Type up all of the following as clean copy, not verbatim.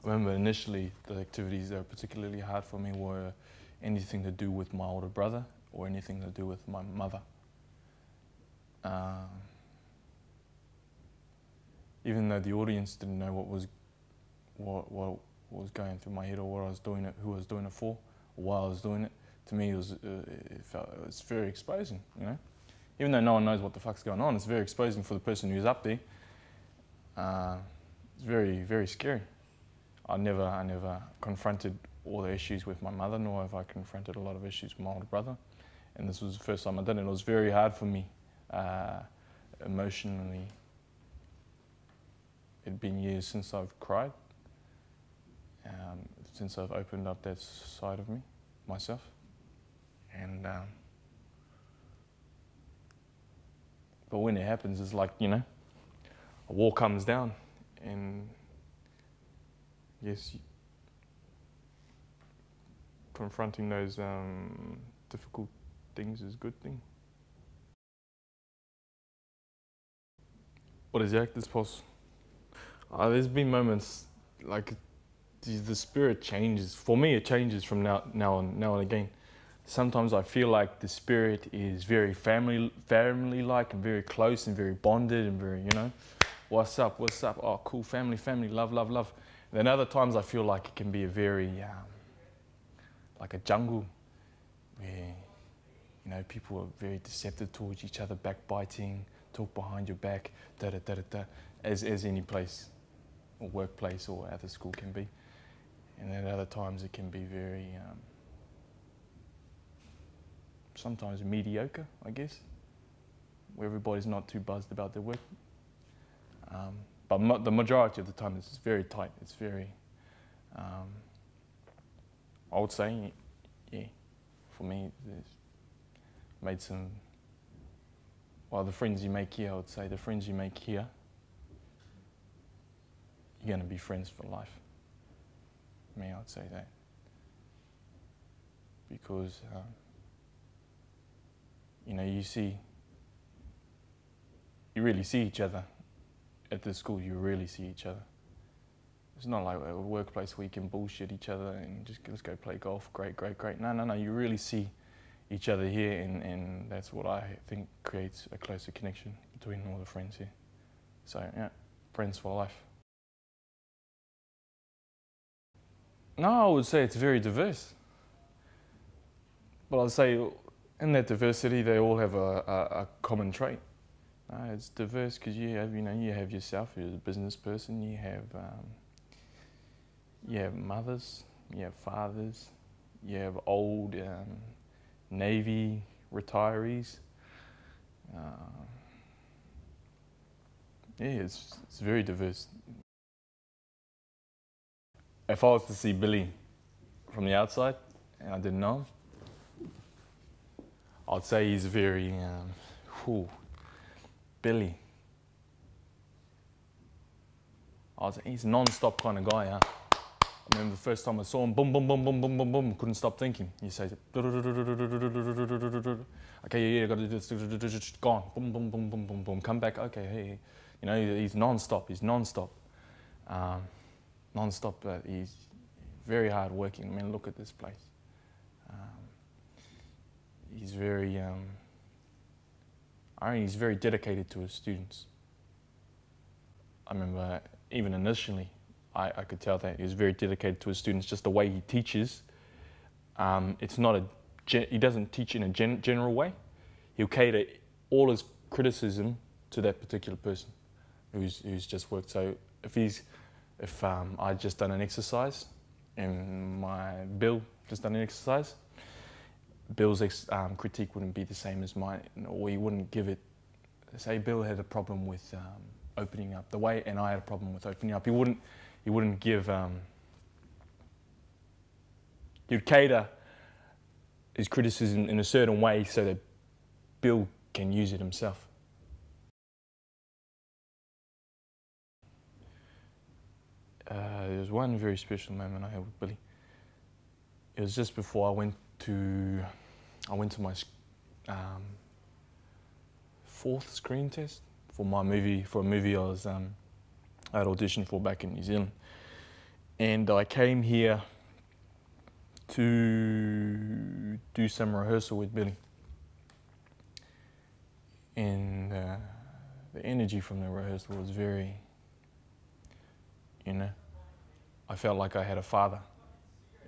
I remember initially the activities that were particularly hard for me were anything to do with my older brother or anything to do with my mother. Even though the audience didn't know what was going through my head or what I was doing it, who I was doing it for, or why I was doing it, to me it was very exposing, you know. Even though no one knows what the fuck's going on, it's very exposing for the person who's up there. It's very, very scary. I never confronted all the issues with my mother, nor have I confronted a lot of issues with my older brother. And this was the first time I did it. It was very hard for me, emotionally. It'd been years since I've cried, since I've opened up that side of me, myself. And but when it happens, it's like, you know, a wall comes down, and yes, confronting those difficult things is a good thing. What is the actor's pulse? There's been moments like the spirit changes. For me, it changes from now and again. Sometimes I feel like the spirit is very family-like and very close and very bonded and very, you know, what's up? Oh, cool, family, love. And then other times I feel like it can be a very, like a jungle where, you know, people are very deceptive towards each other, backbiting, talk behind your back, as any place or workplace or other school can be. And then other times it can be very, sometimes mediocre, I guess, where everybody's not too buzzed about their work. But the majority of the time it's very tight. It's very, I would say, yeah, for me, it's made some, well, the friends you make here, I would say, the friends you make here, you're going to be friends for life. Me, I'd say that. Because, you know, you really see each other at the school. You really see each other. It's not like a workplace where you can bullshit each other and just let's go play golf. Great. No. You really see each other here, and that's what I think creates a closer connection between all the friends here. So yeah, friends for life. No, I would say it's very diverse. But I'd say in that diversity, they all have a common trait. It's diverse because you have yourself, you're a business person, you have mothers, you have fathers, you have old Navy retirees. Yeah, it's very diverse. If I was to see Billy from the outside and I didn't know him, I'd say he's very, Billy. He's a non-stop kind of guy, huh? I remember the first time I saw him, boom, couldn't stop thinking. He says, okay, yeah, gotta do this, gone, boom, come back, okay, hey. You know, he's non-stop, but he's very hard working. I mean, look at this place. He's very, he's very dedicated to his students. I remember even initially, I could tell that he was very dedicated to his students, just the way he teaches. It's not he doesn't teach in a general way. He'll cater all his criticism to that particular person who's just worked. So if I'd just done an exercise and Bill just done an exercise, Bill's critique wouldn't be the same as mine, or he wouldn't give it. Say Bill had a problem with opening up the way, and I had a problem with opening up. He wouldn't give. He'd cater his criticism in a certain way so that Bill can use it himself. There was one very special moment I had with Billy. It was just before I went to my fourth screen test for a movie I had auditioned for back in New Zealand. and I came here to do some rehearsal with Billy. And the energy from the rehearsal was very, you know, I felt like I had a father.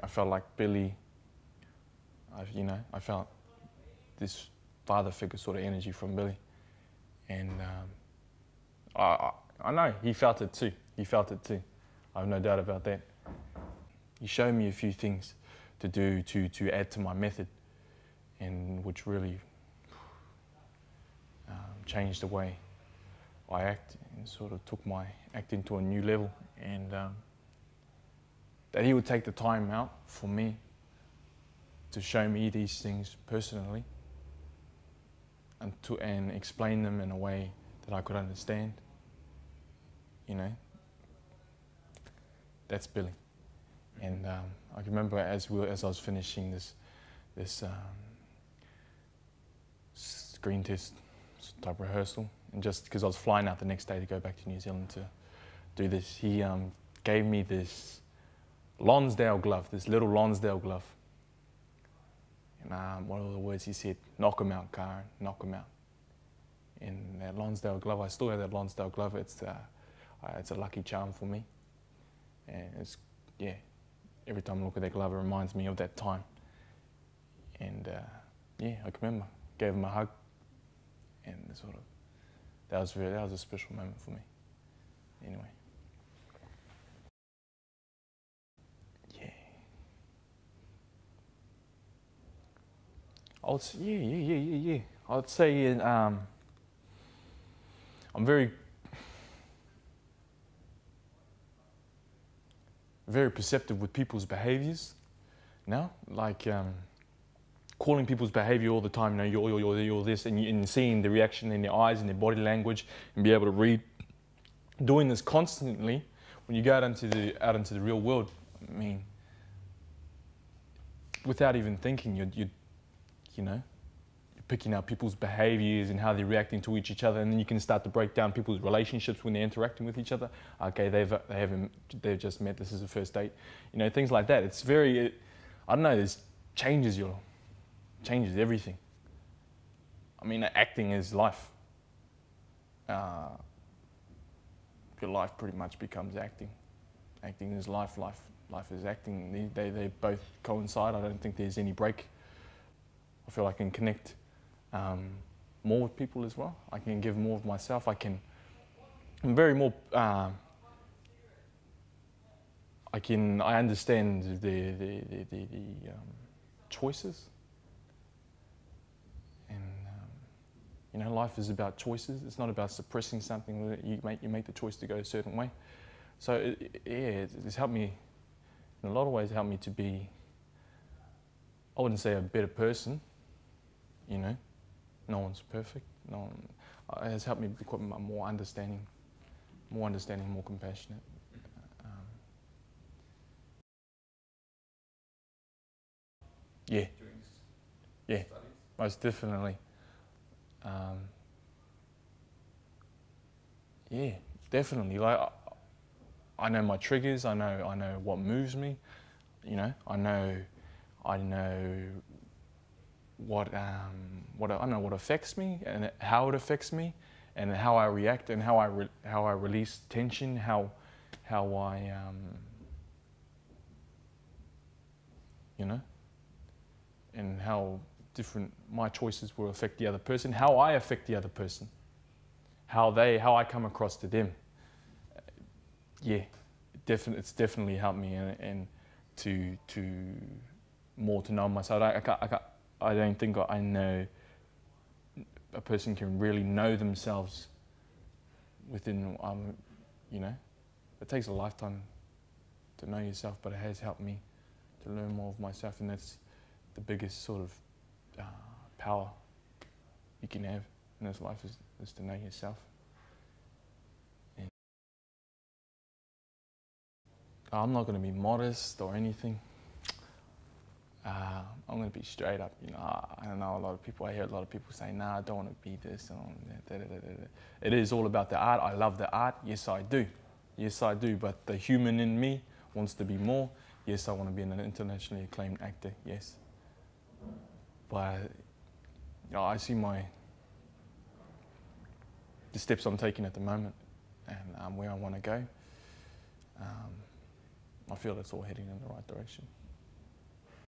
I felt like Billy, I felt this father figure sort of energy from Billy. And I know he felt it too. He felt it too. I have no doubt about that. He showed me a few things to do to add to my method, and which really changed the way I act and sort of took my acting to a new level. And that he would take the time out for me to show me these things personally and explain them in a way that I could understand. You know, that's Billy. And I remember as I was finishing this screen test type rehearsal, and just because I was flying out the next day to go back to New Zealand to do this, he gave me this Lonsdale glove, this little Lonsdale glove. And one of the words he said, "Knock him out, Karen, knock him out." And that Lonsdale glove, I still have that Lonsdale glove. It's a lucky charm for me. And it's, yeah, every time I look at that glove, it reminds me of that time. And yeah, I can remember, gave him a hug, and sort of, that was a special moment for me. Anyway. Yeah. I would say, yeah. I would say I'm very perceptive with people's behaviours now, like calling people's behaviour all the time. You know, you're this, and seeing the reaction in their eyes and their body language, and be able to read. Doing this constantly, when you go out into the real world, I mean, without even thinking, you're picking out people's behaviours and how they're reacting to each other, and then you can start to break down people's relationships when they're interacting with each other. Okay, they've just met. This is the first date. You know, things like that. It's very, I don't know. This changes everything. I mean, acting is life. Your life pretty much becomes acting. Acting is life. Life is acting. They both coincide. I don't think there's any break. I feel I can connect more with people as well. I can give more of myself. I'm very more. I understand the choices, and you know, life is about choices. It's not about suppressing something. You make the choice to go a certain way. So it's helped me in a lot of ways. Helped me to be, I wouldn't say a better person. You know, no one's perfect. No one, it has helped me become more understanding, more compassionate. Yeah, most definitely. Yeah, definitely. Like I know my triggers. I know what moves me. You know, I know what what affects me and how it affects me, and how I react and how I release tension. How I you know, and how different my choices will affect the other person. How I affect the other person. How I come across to them. Yeah, it's definitely helped me and to more to know myself. I don't think I know a person can really know themselves within you know, it takes a lifetime to know yourself, but it has helped me to learn more of myself, and that's the biggest sort of power you can have in this life is to know yourself. And I'm not going to be modest or anything. I'm going to be straight up. You know, I don't know a lot of people. I hear a lot of people say, "Nah, I don't want to be this." It is all about the art. I love the art. Yes, I do. Yes, I do. But the human in me wants to be more. Yes, I want to be an internationally acclaimed actor, yes. But I see the steps I'm taking at the moment and where I want to go. I feel it's all heading in the right direction.